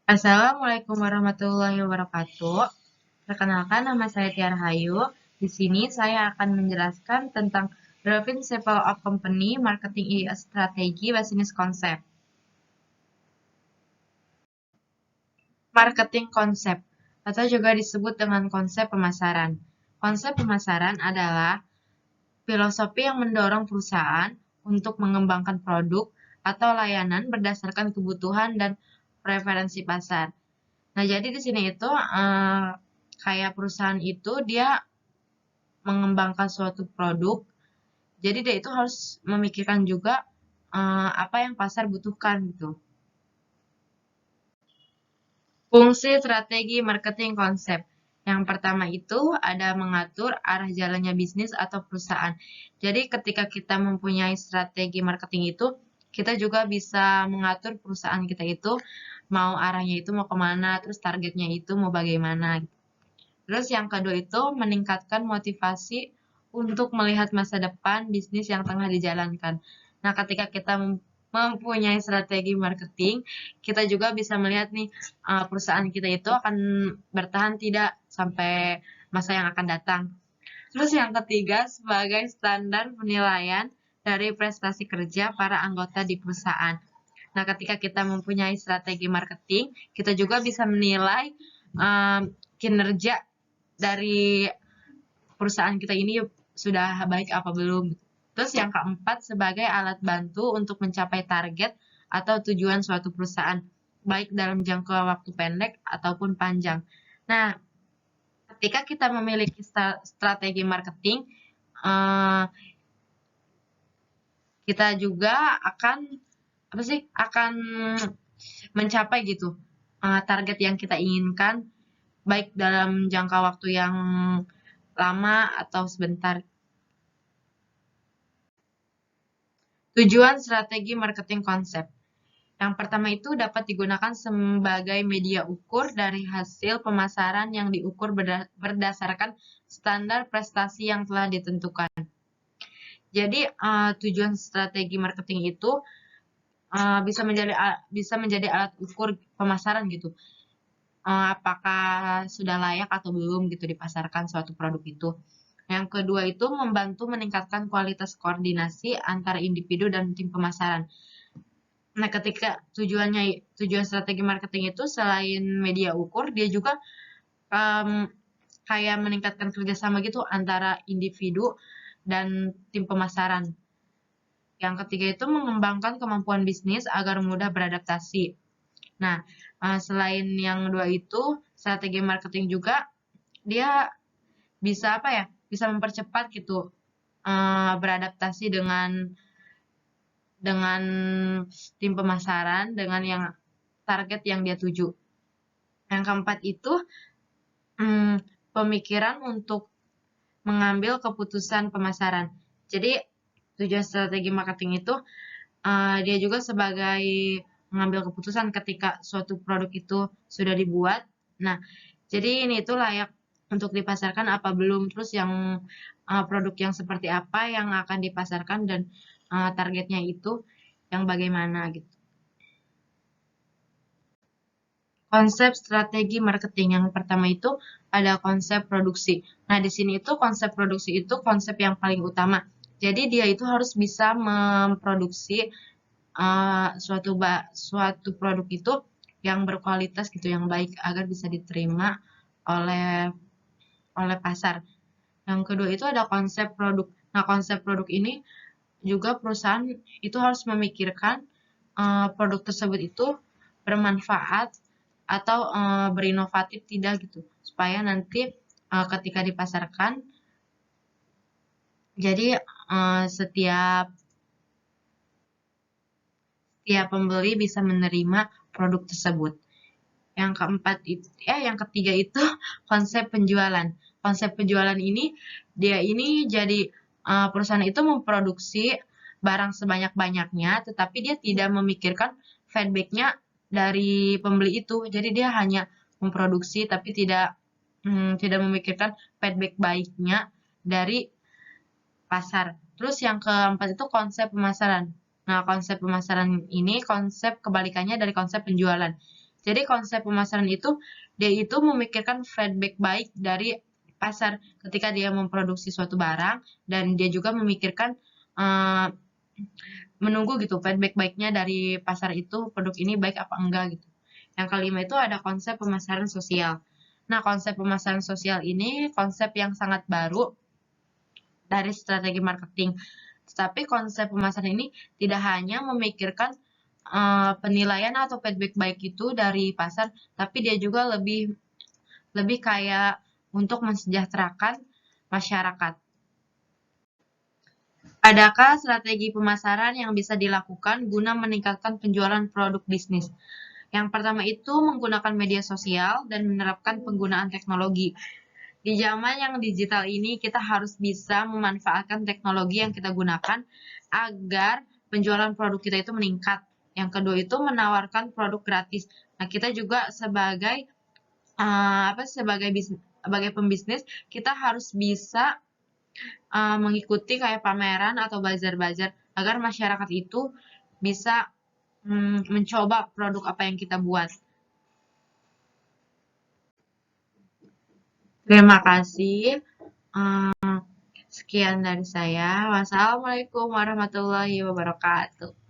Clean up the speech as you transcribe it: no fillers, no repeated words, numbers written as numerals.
Assalamualaikum warahmatullahi wabarakatuh. Perkenalkan, nama saya Tiara Hayu. Di sini saya akan menjelaskan tentang the principle of company marketing strategi business concept. Marketing konsep atau juga disebut dengan konsep pemasaran. Konsep pemasaran adalah filosofi yang mendorong perusahaan untuk mengembangkan produk atau layanan berdasarkan kebutuhan dan preferensi pasar. Nah, jadi di sini itu kayak perusahaan itu dia mengembangkan suatu produk, jadi dia itu harus memikirkan juga apa yang pasar butuhkan gitu. Fungsi strategi marketing konsep. Yang pertama itu ada mengatur arah jalannya bisnis atau perusahaan. Jadi ketika kita mempunyai strategi marketing itu, kita juga bisa mengatur perusahaan kita itu mau arahnya itu mau kemana, terus targetnya itu mau bagaimana. Terus yang kedua itu meningkatkan motivasi untuk melihat masa depan bisnis yang tengah dijalankan. Nah, ketika kita mempunyai strategi marketing, kita juga bisa melihat nih perusahaan kita itu akan bertahan tidak sampai masa yang akan datang. Terus yang ketiga sebagai standar penilaian dari prestasi kerja para anggota di perusahaan. Nah, ketika kita mempunyai strategi marketing, kita juga bisa menilai kinerja dari perusahaan kita ini sudah baik apa belum. Terus yang keempat, sebagai alat bantu untuk mencapai target atau tujuan suatu perusahaan, baik dalam jangka waktu pendek ataupun panjang. Nah, ketika kita memiliki strategi marketing, kita juga akan mencapai gitu target yang kita inginkan, baik dalam jangka waktu yang lama atau sebentar. Tujuan strategi marketing konsep. Yang pertama itu dapat digunakan sebagai media ukur dari hasil pemasaran yang diukur berdasarkan standar prestasi yang telah ditentukan. Jadi tujuan strategi marketing itu bisa menjadi alat ukur pemasaran gitu. Apakah sudah layak atau belum gitu dipasarkan suatu produk itu. Yang kedua itu membantu meningkatkan kualitas koordinasi antara individu dan tim pemasaran. Nah, ketika tujuan strategi marketing itu selain media ukur, dia juga kayak meningkatkan kerjasama gitu antara individu dan tim pemasaran. Yang ketiga itu mengembangkan kemampuan bisnis agar mudah beradaptasi. Nah, selain yang dua itu, strategi marketing juga dia bisa bisa mempercepat gitu beradaptasi dengan tim pemasaran, dengan yang target yang dia tuju. Yang keempat itu pemikiran untuk mengambil keputusan pemasaran. Jadi tujuan strategi marketing itu dia juga sebagai mengambil keputusan ketika suatu produk itu sudah dibuat. Nah, jadi ini itu layak untuk dipasarkan apa belum, terus yang produk yang seperti apa yang akan dipasarkan dan targetnya itu yang bagaimana gitu. Konsep strategi marketing yang pertama itu ada konsep produksi. Nah, di sini itu konsep produksi itu konsep yang paling utama. Jadi dia itu harus bisa memproduksi suatu produk itu yang berkualitas gitu, yang baik agar bisa diterima oleh pasar. Yang kedua itu ada konsep produk. Nah, konsep produk ini juga perusahaan itu harus memikirkan produk tersebut itu bermanfaat atau berinovatif tidak gitu, supaya nanti ketika dipasarkan, jadi setiap pembeli bisa menerima produk tersebut. Yang ketiga itu konsep penjualan. Konsep penjualan ini jadi perusahaan itu memproduksi barang sebanyak-banyaknya, tetapi dia tidak memikirkan feedback-nya dari pembeli itu. Jadi dia hanya memproduksi tapi tidak memikirkan feedback baiknya dari pasar. Terus yang keempat itu konsep pemasaran. Nah, konsep pemasaran ini konsep kebalikannya dari konsep penjualan. Jadi konsep pemasaran itu, dia itu memikirkan feedback baik dari pasar ketika dia memproduksi suatu barang, dan dia juga memikirkan menunggu gitu feedback baiknya dari pasar itu, produk ini baik apa enggak gitu. Yang kelima itu ada konsep pemasaran sosial. Nah, konsep pemasaran sosial ini konsep yang sangat baru dari strategi marketing. Tetapi konsep pemasaran ini tidak hanya memikirkan penilaian atau feedback baik itu dari pasar, tapi dia juga lebih kayak untuk mensejahterakan masyarakat. Adakah strategi pemasaran yang bisa dilakukan guna meningkatkan penjualan produk bisnis? Yang pertama itu menggunakan media sosial dan menerapkan penggunaan teknologi. Di zaman yang digital ini, kita harus bisa memanfaatkan teknologi yang kita gunakan agar penjualan produk kita itu meningkat. Yang kedua itu menawarkan produk gratis. Nah, kita juga sebagai sebagai pembisnis, kita harus bisa mengikuti kayak pameran atau bazar-bazar agar masyarakat itu bisa mencoba produk apa yang kita buat. Terima kasih. Sekian dari saya. Wassalamualaikum warahmatullahi wabarakatuh.